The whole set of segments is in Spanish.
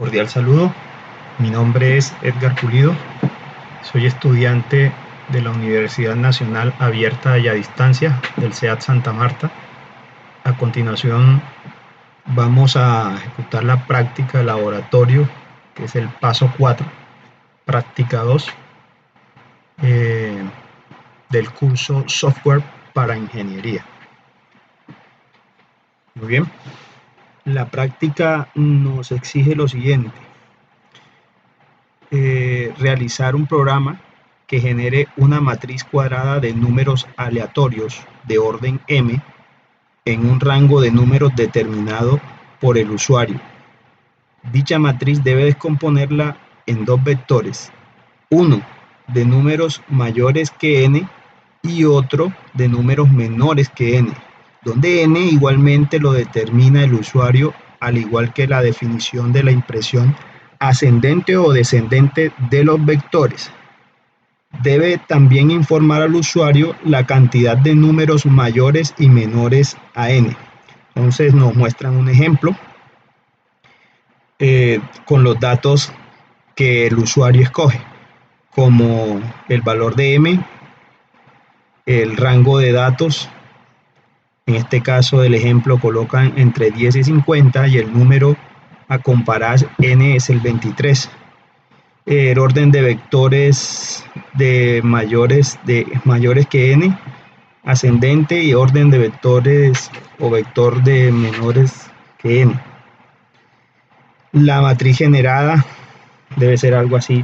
Cordial saludo, mi nombre es Edgar Pulido, soy estudiante de la Universidad Nacional Abierta y a Distancia del CEAT Santa Marta. A continuación vamos a ejecutar la práctica de laboratorio, que es el paso 4, práctica 2, del curso Software para Ingeniería. Muy bien, la práctica nos exige lo siguiente: realizar un programa que genere una matriz cuadrada de números aleatorios de orden m en un rango de números determinado por el usuario. Dicha matriz debe descomponerla en dos vectores, uno de números mayores que n y otro de números menores que n, donde n igualmente lo determina el usuario, al igual que la definición de la impresión ascendente o descendente de los vectores. Debe también informar al usuario la cantidad de números mayores y menores a n. Entonces nos muestran un ejemplo con los datos que el usuario escoge, como el valor de m, el rango de datos. En este caso del ejemplo colocan entre 10 y 50 y el número a comparar n es el 23. El orden de vectores de mayores que n, ascendente, y orden de vectores o vector de menores que n. La matriz generada debe ser algo así.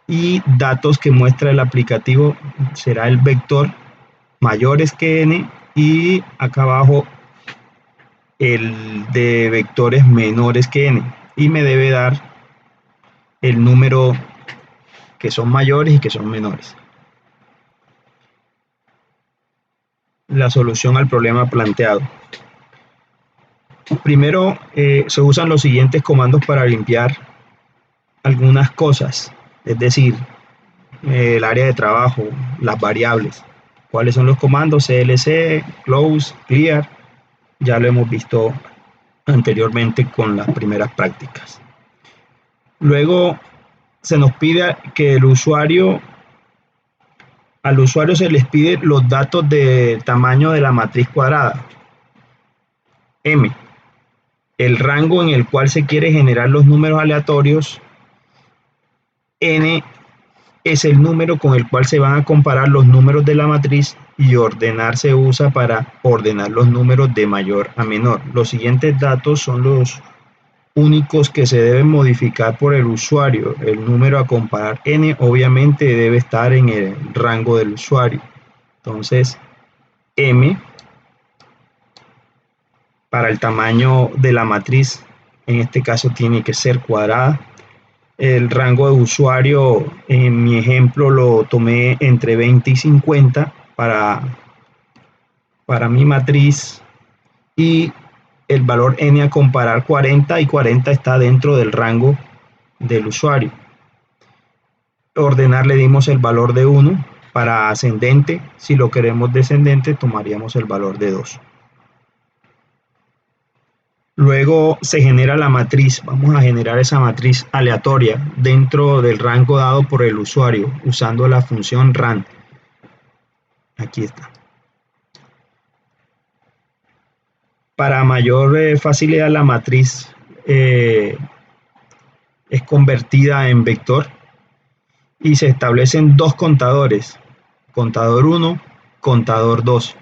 Y datos que muestra el aplicativo será el vector mayores que n y acá abajo el de vectores menores que n, y me debe dar el número que son mayores y que son menores. La solución al problema planteado. Primero se usan los siguientes comandos para limpiar algunas cosas, es decir, el área de trabajo, las variables. ¿Cuáles son los comandos? clc, close, clear. Ya lo hemos visto anteriormente con las primeras prácticas. Luego se nos pide que al usuario se les pide los datos de tamaño de la matriz cuadrada, m, el rango en el cual se quiere generar los números aleatorios, n es el número con el cual se van a comparar los números de la matriz, y ordenar se usa para ordenar los números de mayor a menor. Los siguientes datos son los únicos que se deben modificar por el usuario. El número a comparar n obviamente debe estar en el rango del usuario. Entonces m para el tamaño de la matriz, en este caso tiene que ser cuadrada. El rango de usuario, en mi ejemplo lo tomé entre 20 y 50 para mi matriz, y el valor n a comparar 40, y 40 está dentro del rango del usuario. Ordenar le dimos el valor de 1. Para ascendente, si lo queremos descendente, tomaríamos el valor de 2. Luego se genera la matriz. Vamos a generar esa matriz aleatoria dentro del rango dado por el usuario usando la función ran. Aquí está. Para mayor facilidad, la matriz es convertida en vector y se establecen dos contadores, contador 1, contador 2.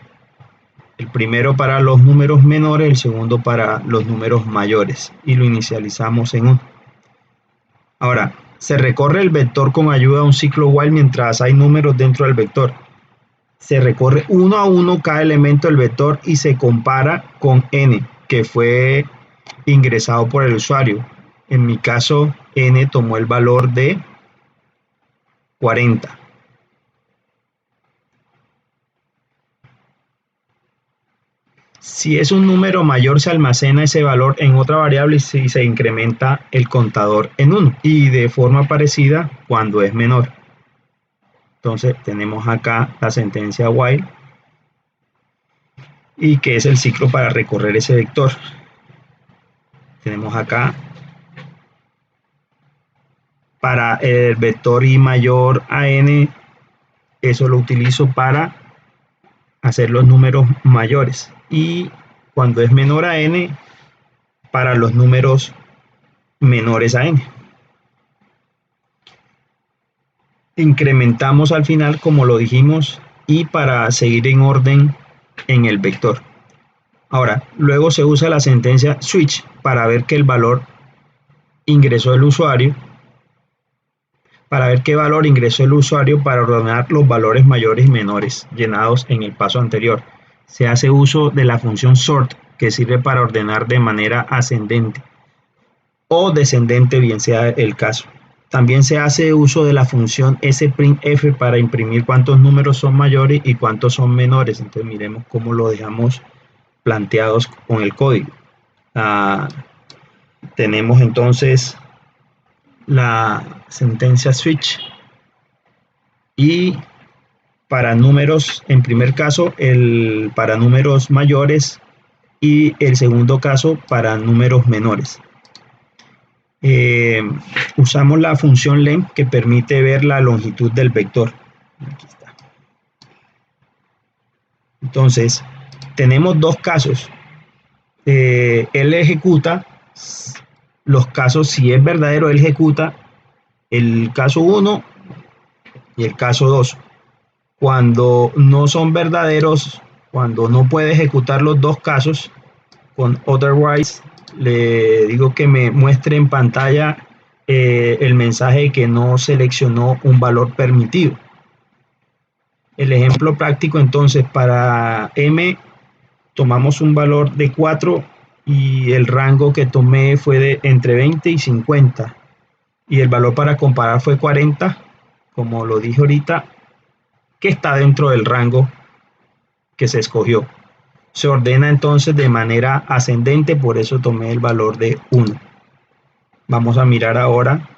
El primero para los números menores, el segundo para los números mayores, y lo inicializamos en 1. Ahora, se recorre el vector con ayuda de un ciclo while mientras hay números dentro del vector. Se recorre uno a uno cada elemento del vector y se compara con n, que fue ingresado por el usuario. En mi caso, n tomó el valor de 40. Si es un número mayor, se almacena ese valor en otra variable y se incrementa el contador en 1, y de forma parecida cuando es menor. Entonces tenemos acá la sentencia while, y que es el ciclo para recorrer ese vector. Tenemos acá para el vector I mayor a n, eso lo utilizo para hacer los números mayores, y cuando es menor a n, para los números menores a n. Incrementamos al final, como lo dijimos, y para seguir en orden en el vector. Ahora, luego se usa la sentencia switch para ver que el valor ingresó el usuario, para ver qué valor ingresó el usuario para ordenar los valores mayores y menores llenados en el paso anterior. Se hace uso de la función sort, que sirve para ordenar de manera ascendente o descendente, bien sea el caso. También se hace uso de la función sprintf para imprimir cuántos números son mayores y cuántos son menores. Entonces miremos cómo lo dejamos planteados con el código. Tenemos entonces la sentencia switch, y para números, en primer caso, para números mayores, y el segundo caso para números menores. Usamos la función len, que permite ver la longitud del vector. Aquí está. Entonces, tenemos dos casos. Él ejecuta los casos, si es verdadero, él ejecuta el caso 1 y el caso 2. Cuando no son verdaderos, cuando no puede ejecutar los dos casos, con otherwise le digo que me muestre en pantalla el mensaje que no seleccionó un valor permitido. El ejemplo práctico, entonces, para m tomamos un valor de 4 y el rango que tomé fue de entre 20 y 50, y el valor para comparar fue 40, como lo dije ahorita, que está dentro del rango que se escogió. Se ordena entonces de manera ascendente, por eso tomé el valor de 1. Vamos a mirar ahora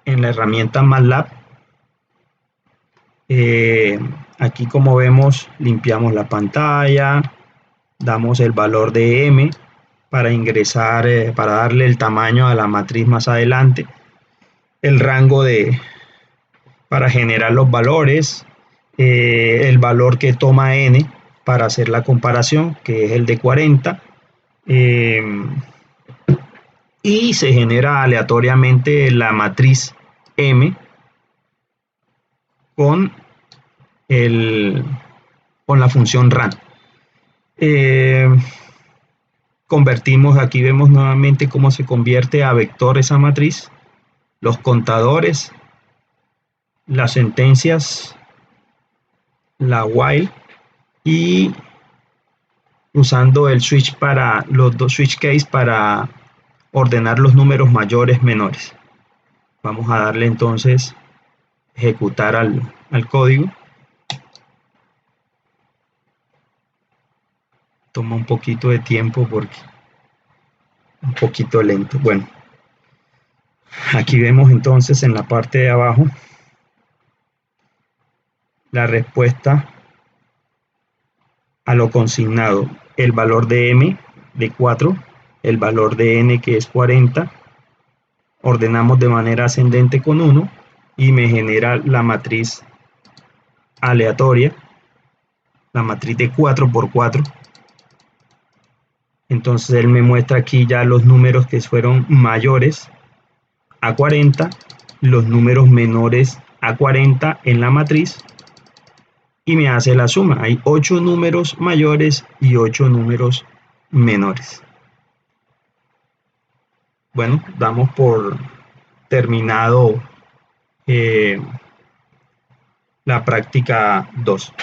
en la herramienta MATLAB. Aquí, como vemos, limpiamos la pantalla, damos el valor de m para ingresar, para darle el tamaño a la matriz más adelante, el rango para generar los valores, el valor que toma n para hacer la comparación, que es el de 40, y se genera aleatoriamente la matriz m con la función ran. Convertimos, aquí vemos nuevamente cómo se convierte a vector esa matriz, los contadores, las sentencias, la while, y usando el switch para los dos switch case para ordenar los números mayores menores. Vamos a darle entonces ejecutar al código. Toma un poquito de tiempo porque un poquito lento. Bueno, aquí vemos entonces en la parte de abajo la respuesta a lo consignado: el valor de m de 4, el valor de n, que es 40, ordenamos de manera ascendente con 1 y me genera la matriz aleatoria, la matriz de 4 por 4. Entonces él me muestra aquí ya los números que fueron mayores a 40, los números menores a 40 en la matriz, y me hace la suma. Hay 8 números mayores y 8 números menores. Bueno, damos por terminado la práctica 2.